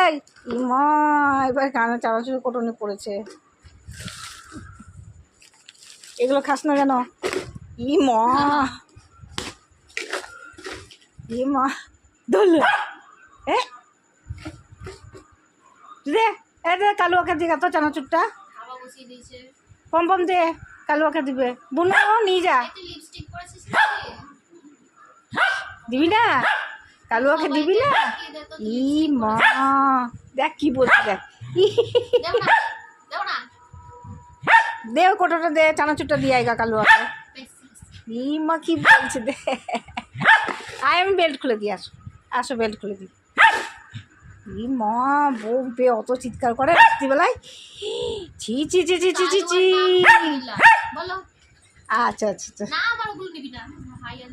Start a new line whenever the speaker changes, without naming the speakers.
এই ইমা এবার কানে চানাচুর কোটনে পড়েছে। এগুলো খাস না কেন? ইমা ইমা ধরল এ দে এ দে কালুয়াকে দিকে তো চানাচুরটা পম পম দে কালুয়াকে দিবে। বুনো নিয়ে যা। দিবি না? কালুয়াকে দিবি না? ই মা দেখ কি বলছে দেখ। দে কোটোটা দে চানাচুরটা দিয়ে আইগা কালুয়াকে। ই মা কি বলছে দে। আয় আমি বেল্ট খুলে দিই। আসো আসো বেল্ট খুলে দিই। ই মা বউ বে অত চিৎকার করে রাত্রিবেলায়। ছি ছি ছি ছি ছি ছি ছি। আচ্ছা আচ্ছা আচ্ছা
না আমার ওগুলো নিবি না হাই আর